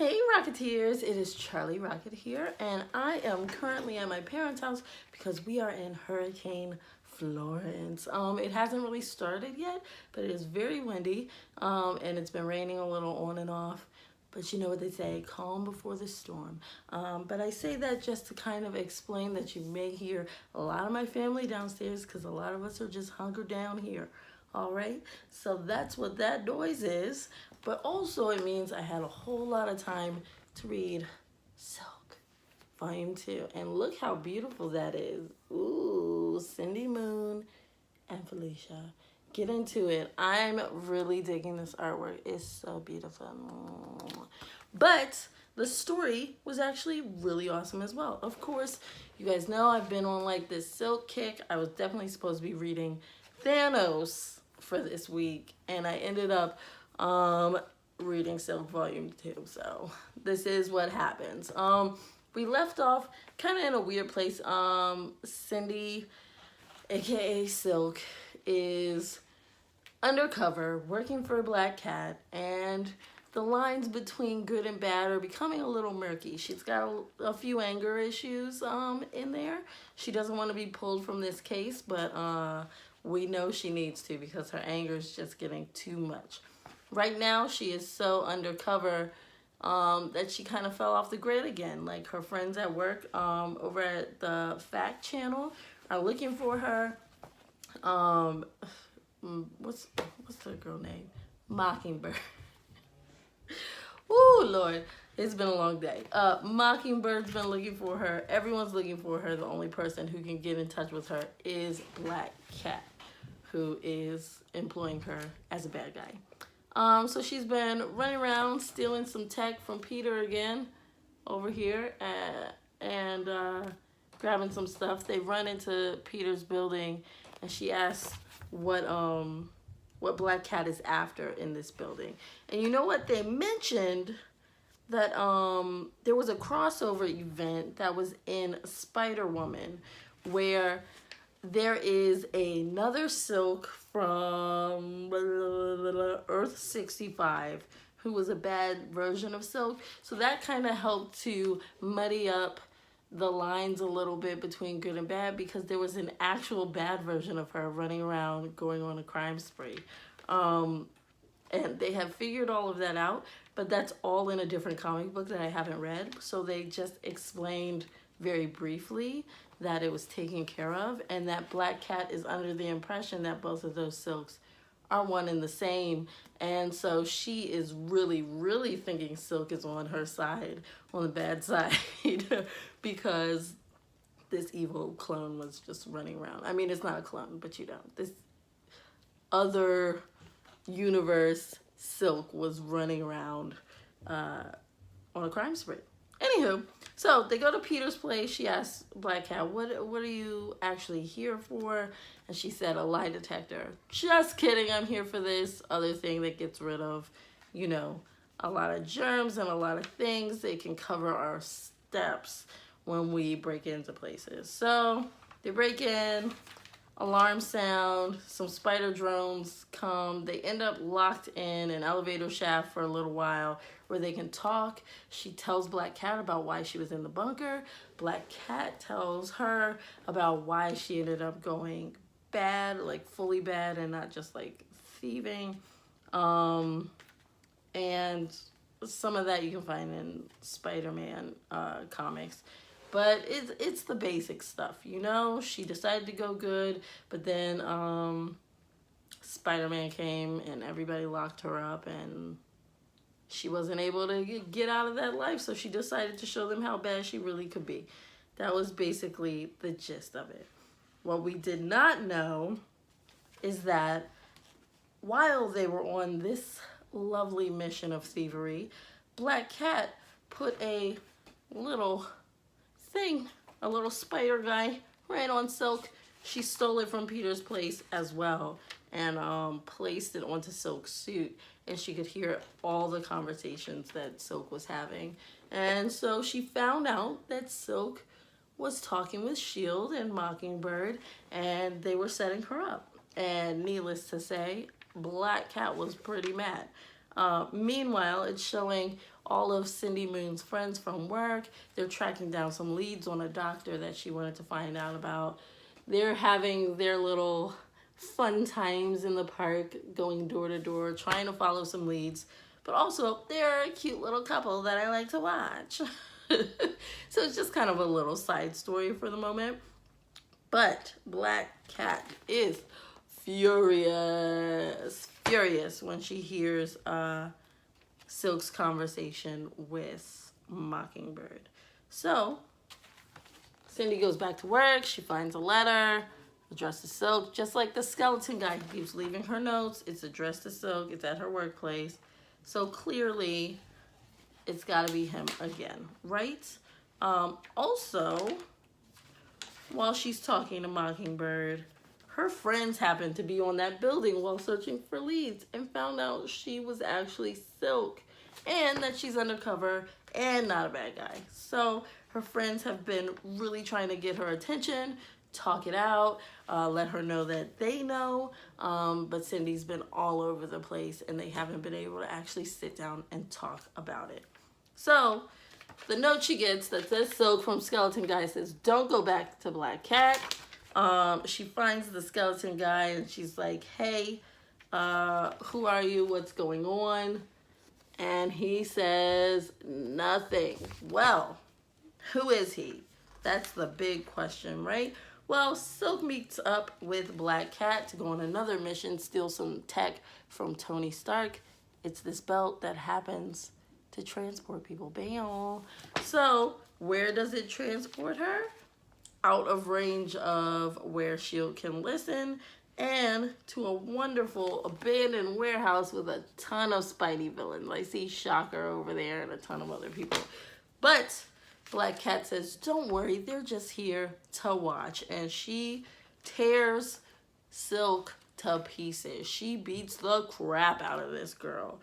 Hey Rocketeers, it is Charlie Rocket here, and I am currently at my parents' house because we are in Hurricane Florence. It hasn't really started yet, but it is very windy, and it's been raining a little on and off. But you know what they say, calm before the storm. But I say that just to kind of explain that you may hear a lot of my family downstairs because a lot of us are just hunkered down here. All right, so that's what that noise is. But also it means I had a whole lot of time to read Silk, Volume 2. And look how beautiful that is. Ooh, Cindy Moon and Felicia. Get into it. I'm really digging this artwork. It's so beautiful. But the story was actually really awesome as well. Of course, you guys know I've been on like this Silk kick. I was definitely supposed to be reading Thanos for this week, and I ended up reading Silk Volume 2. So this is what happens. We left off kind of in a weird place. Cindy, aka Silk, is undercover working for a Black Cat, and the lines between good and bad are becoming a little murky. She's got a few anger issues in there. She doesn't want to be pulled from this case, but we know she needs to because her anger is just getting too much. Right now, she is so undercover that she kind of fell off the grid again. Like her friends at work over at the Fact Channel are looking for her. What's the girl name? Mockingbird. Ooh, Lord, it's been a long day. Mockingbird's been looking for her. Everyone's looking for her. The only person who can get in touch with her is Black Cat, who is employing her as a bad guy. So she's been running around stealing some tech from Peter again over here and grabbing some stuff. They run into Peter's building, and she asks what Black Cat is after in this building. And you know what? They mentioned that there was a crossover event that was in Spider-Woman where there is another Silk from Earth 65 who was a bad version of Silk. So that kind of helped to muddy up the lines a little bit between good and bad, because there was an actual bad version of her running around going on a crime spree. And they have figured all of that out, but that's all in a different comic book that I haven't read. So they just explained very briefly that it was taken care of, and that Black Cat is under the impression that both of those Silks are one and the same. And so she is really, really thinking Silk is on her side, on the bad side, because this evil clone was just running around. I mean, it's not a clone, but you know, this other universe Silk was running around on a crime spree. Anywho, so they go to Peter's place. She asks Black Cat, what are you actually here for? And she said, a lie detector. Just kidding, I'm here for this other thing that gets rid of, you know, a lot of germs and a lot of things. They can cover our steps when we break into places. So they break in, alarm sound, some spider drones come. They end up locked in an elevator shaft for a little while where they can talk. She tells Black Cat about why she was in the bunker. Black Cat tells her about why she ended up going bad, like fully bad, and not just like thieving. And some of that you can find in Spider-Man comics. But it's the basic stuff, you know? She decided to go good, but then Spider-Man came and everybody locked her up, and she wasn't able to get out of that life, so she decided to show them how bad she really could be. That was basically the gist of it. What we did not know is that while they were on this lovely mission of thievery, Black Cat put a little thing, a little spider guy, right on Silk. She stole it from Peter's place as well, and placed it onto Silk's suit, and she could hear all the conversations that Silk was having. And so she found out that Silk was talking with S.H.I.E.L.D. and Mockingbird, and they were setting her up. And needless to say, Black Cat was pretty mad. Meanwhile, it's showing all of Cindy Moon's friends from work. They're tracking down some leads on a doctor that she wanted to find out about. They're having their little fun times in the park, going door to door, trying to follow some leads. But also, they're a cute little couple that I like to watch. So it's just kind of a little side story for the moment. But Black Cat is furious when she hears Silk's conversation with Mockingbird. So Cindy goes back to work. She finds a letter addressed to Silk, just like the skeleton guy who keeps leaving her notes. It's addressed to Silk. It's at her workplace. So clearly, it's got to be him again, right? Also, while she's talking to Mockingbird, her friends happened to be on that building while searching for leads and found out she was actually Silk and that she's undercover and not a bad guy. So her friends have been really trying to get her attention, talk it out, let her know that they know, but Cindy's been all over the place and they haven't been able to actually sit down and talk about it. So the note she gets that says Silk from Skeleton Guy says, don't go back to Black Cat. She finds the skeleton guy and she's like, hey, who are you? What's going on? And he says, nothing. Well, who is he? That's the big question, right? Well, Silk meets up with Black Cat to go on another mission, steal some tech from Tony Stark. It's this belt that happens to transport people. Bam. So where does it transport her? Out of range of where S.H.I.E.L.D. can listen, and to a wonderful abandoned warehouse with a ton of Spidey villains. I see Shocker over there and a ton of other people. But Black Cat says, don't worry, they're just here to watch. And she tears Silk to pieces. She beats the crap out of this girl.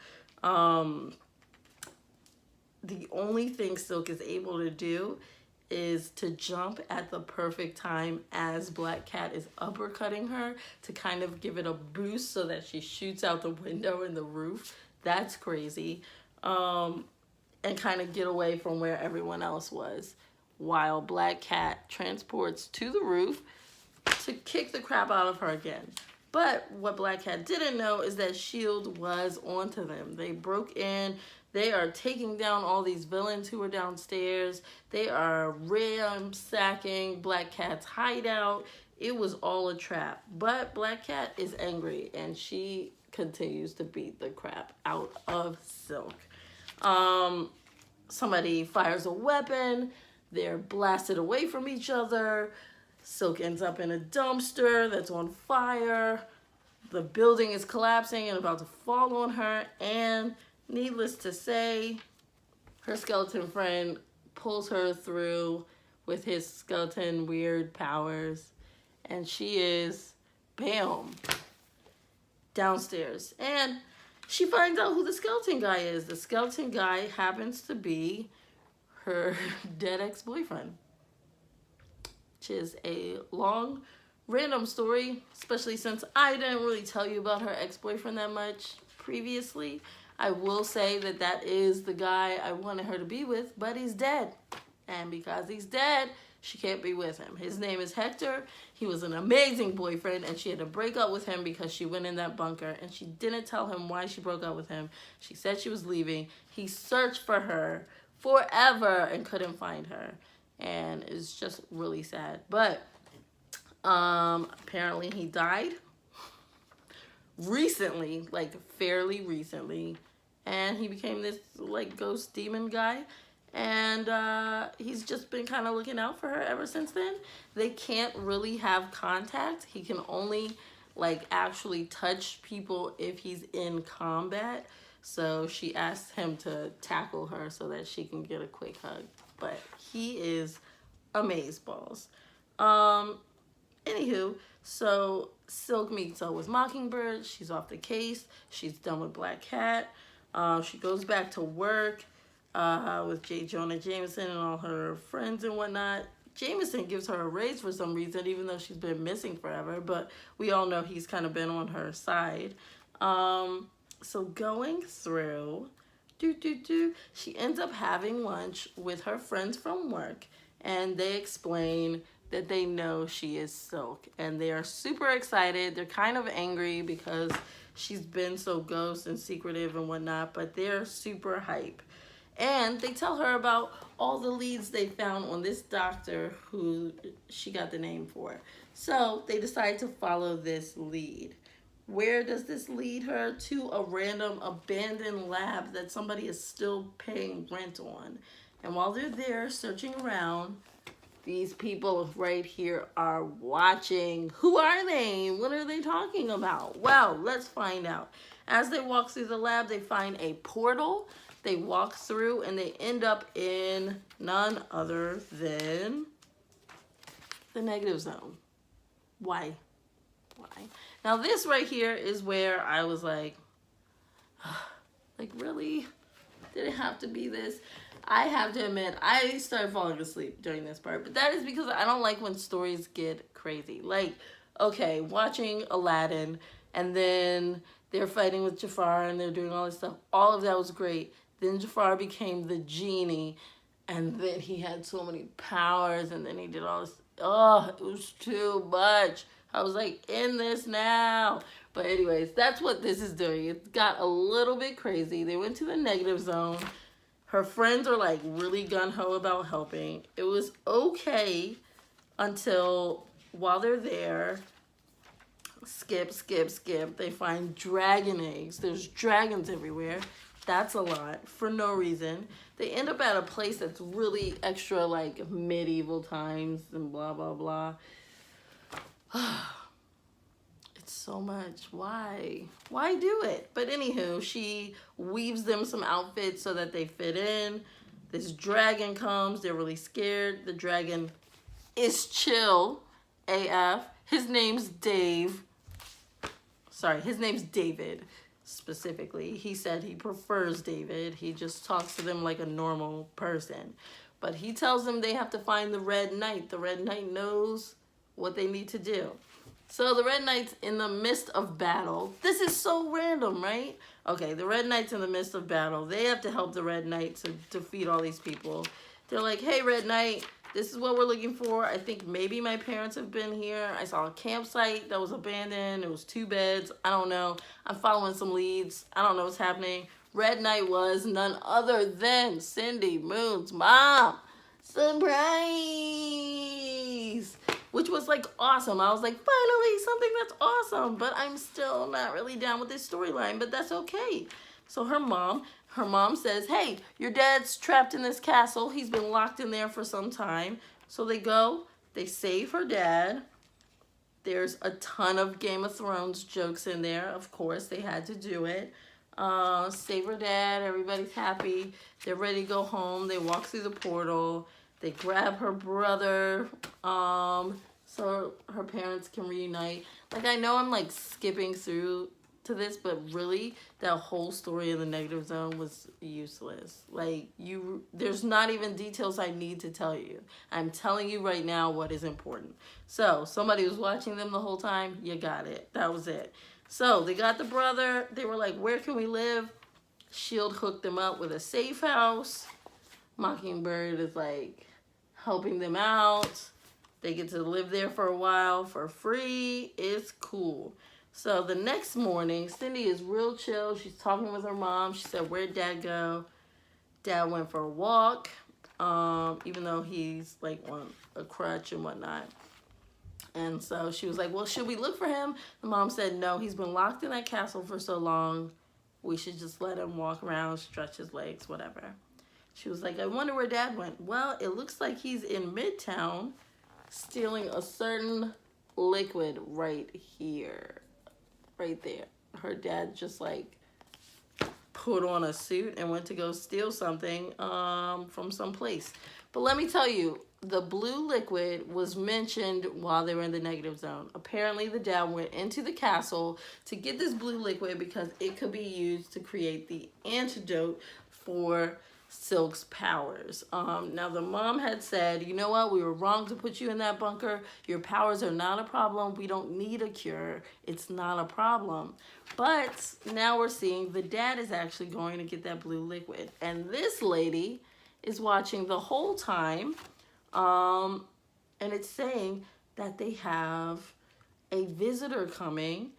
The only thing Silk is able to do is to jump at the perfect time as Black Cat is uppercutting her to kind of give it a boost so that she shoots out the window and the roof. That's crazy. And kind of get away from where everyone else was, while Black Cat transports to the roof to kick the crap out of her again. But what Black Cat didn't know is that S.H.I.E.L.D. was onto them. They broke in. They are taking down all these villains who are downstairs. They are ransacking Black Cat's hideout. It was all a trap. But Black Cat is angry, and she continues to beat the crap out of Silk. Somebody fires a weapon. They're blasted away from each other. Silk ends up in a dumpster that's on fire. The building is collapsing and about to fall on her. And needless to say, her skeleton friend pulls her through with his skeleton weird powers. And she is, bam, downstairs. And she finds out who the skeleton guy is. The skeleton guy happens to be her dead ex-boyfriend. Which is a long, random story, especially since I didn't really tell you about her ex-boyfriend that much previously. I will say that that is the guy I wanted her to be with, but he's dead. And because he's dead, she can't be with him. His name is Hector. He was an amazing boyfriend, and she had to break up with him because she went in that bunker, and she didn't tell him why she broke up with him. She said she was leaving. He searched for her forever and couldn't find her, and it's just really sad. But apparently he died recently, like fairly recently, and he became this like ghost demon guy. And he's just been kind of looking out for her ever since then. They can't really have contact. He can only like actually touch people if he's in combat. So she asked him to tackle her so that she can get a quick hug. But he is amazeballs. Anywho, so Silk meets up with Mockingbird. She's off the case. She's done with Black Cat. She goes back to work with J. Jonah Jameson and all her friends and whatnot. Jameson gives her a raise for some reason, even though she's been missing forever. But we all know he's kind of been on her side. So going through, she ends up having lunch with her friends from work, and they explain that they know she is Silk, and they are super excited. They're kind of angry because she's been so ghost and secretive and whatnot, but they're super hype. And they tell her about all the leads they found on this doctor who she got the name for. So they decide to follow this lead. Where does this lead her? To a random abandoned lab that somebody is still paying rent on. And while they're there searching around, these people right here are watching. Who are they? What are they talking about? Well, let's find out. As they walk through the lab, they find a portal. They walk through and they end up in none other than the negative zone. Why? Now this right here is where I was like really? Did it have to be this? I have to admit, I started falling asleep during this part, but that is because I don't like when stories get crazy. Like, okay, watching Aladdin, and then they're fighting with Jafar, and they're doing all this stuff. All of that was great. Then Jafar became the genie, and then he had so many powers, and then he did all this. Oh, it was too much. I was like, in this now. But anyways, that's what this is doing. It got a little bit crazy. They went to the negative zone. Her friends are like really gung-ho about helping. It was okay until while they're there, skip, they find dragon eggs. There's dragons everywhere. That's a lot for no reason. They end up at a place that's really extra like medieval times and blah, blah, blah. It's so much. Why do it? But anywho, she weaves them some outfits so that they fit in. This dragon comes. They're really scared. The dragon is chill AF. His name's Dave. Sorry, his name's David specifically. He said he prefers David. He just talks to them like a normal person. But he tells them they have to find the Red Knight. The Red Knight knows what they need to do. So the Red Knight's in the midst of battle. This is so random, right? Okay, the Red Knight's in the midst of battle. They have to help the Red Knight to defeat all these people. They're like, hey, Red Knight, this is what we're looking for. I think maybe my parents have been here. I saw a campsite that was abandoned. It was 2 beds. I don't know. I'm following some leads. I don't know what's happening. Red Knight was none other than Cindy Moon's mom. Surprise! Which was like awesome. I was like, finally, something that's awesome. But I'm still not really down with this storyline, but that's okay. So her mom says, hey, your dad's trapped in this castle. He's been locked in there for some time. So they go, they save her dad. There's a ton of Game of Thrones jokes in there. Of course, they had to do it. Save her dad. Everybody's happy. They're ready to go home. They walk through the portal. They grab her brother, so her parents can reunite. Like, I know I'm, like, skipping through to this, but really, that whole story in the negative zone was useless. Like, there's not even details I need to tell you. I'm telling you right now what is important. So, somebody was watching them the whole time. You got it. That was it. So, they got the brother. They were like, where can we live? S.H.I.E.L.D. hooked them up with a safe house. Mockingbird is, like, helping them out. They get to live there for a while for free. It's cool. So the next morning, Cindy is real chill. She's talking with her mom. She said, where'd Dad go? Dad went for a walk, even though he's like on a crutch and whatnot. And so she was like, well, should we look for him? The mom said, no, he's been locked in that castle for so long. We should just let him walk around, stretch his legs, whatever. She was like, I wonder where Dad went. Well, it looks like he's in Midtown stealing a certain liquid right here. Right there. Her dad just like put on a suit and went to go steal something from some place. But let me tell you, the blue liquid was mentioned while they were in the negative zone. Apparently the dad went into the castle to get this blue liquid because it could be used to create the antidote for Silk's powers. Now the mom had said, you know what, we were wrong to put you in that bunker. Your powers are not a problem. We don't need a cure. It's not a problem. But now we're seeing the dad is actually going to get that blue liquid. And this lady is watching the whole time. And it's saying that they have a visitor coming.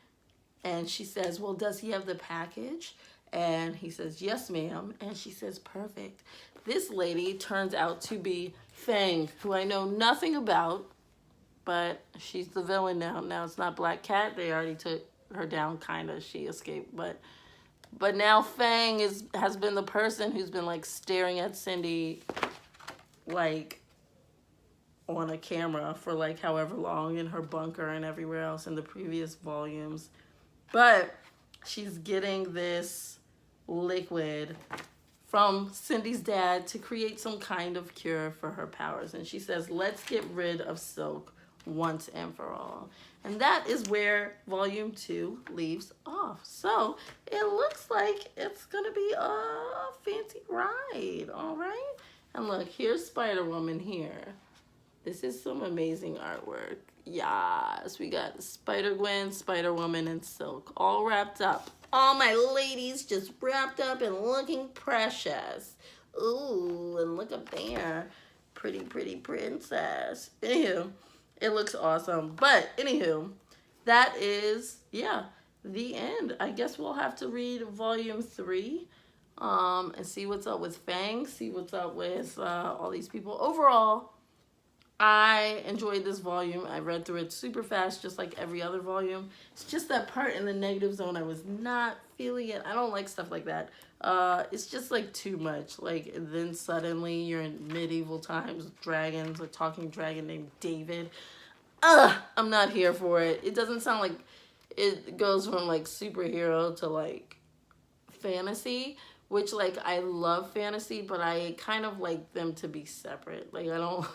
And she says, well, does he have the package? And he says, yes, ma'am. And she says, perfect. This lady turns out to be Fang, who I know nothing about, but she's the villain now. Now it's not Black Cat. They already took her down, kind of. She escaped. But now Fang has been the person who's been, like, staring at Cindy, like, on a camera for, like, however long in her bunker and everywhere else in the previous volumes. But she's getting this liquid from Cindy's dad to create some kind of cure for her powers. And she says, let's get rid of Silk once and for all. And that is where volume 2 leaves off. So it looks like it's going to be a fancy ride. All right. And look, here's Spider-Woman here. This is some amazing artwork. Yes, we got Spider-Gwen, Spider-Woman, and Silk all wrapped up. All my ladies just wrapped up and looking precious. Ooh, and look up there. Pretty, pretty princess. Anywho, it looks awesome. But, anywho, that is, yeah, the end. I guess we'll have to read volume 3 and see what's up with Fang, see what's up with all these people. Overall, I enjoyed this volume. I read through it super fast, just like every other volume. It's just that part in the negative zone, I was not feeling it. I don't like stuff like that. It's just like too much. Like, then suddenly you're in medieval times with dragons, a talking dragon named David. I'm not here for it. It doesn't sound like it goes from like superhero to like fantasy, which like I love fantasy, but I kind of like them to be separate. Like, I don't...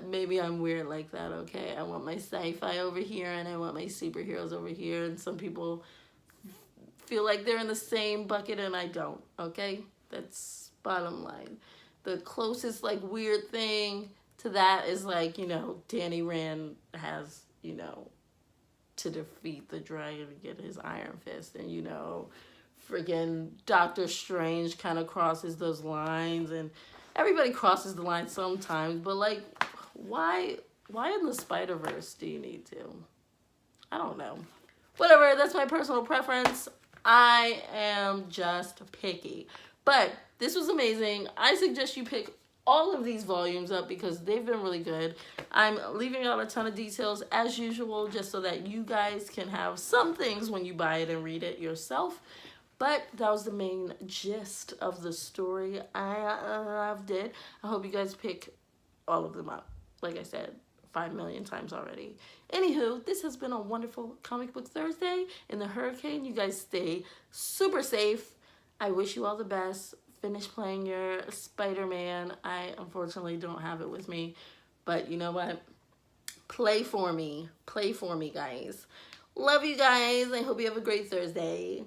maybe I'm weird like that, okay? I want my sci-fi over here and I want my superheroes over here, and some people feel like they're in the same bucket and I don't, okay? That's bottom line. The closest like weird thing to that is like, you know, Danny Rand has, you know, to defeat the dragon to get his Iron Fist, and you know, friggin' Doctor Strange kind of crosses those lines, and everybody crosses the line sometimes, but like, why in the Spider-Verse do you need to? I don't know. Whatever, that's my personal preference. I am just picky. But this was amazing. I suggest you pick all of these volumes up because they've been really good. I'm leaving out a ton of details as usual, just so that you guys can have some things when you buy it and read it yourself. But that was the main gist of the story I did. I hope you guys pick all of them up. Like I said, 5 million times already. Anywho, this has been a wonderful Comic Book Thursday in the hurricane. You guys stay super safe. I wish you all the best. Finish playing your Spider-Man. I unfortunately don't have it with me. But you know what? Play for me. Play for me, guys. Love you guys. I hope you have a great Thursday.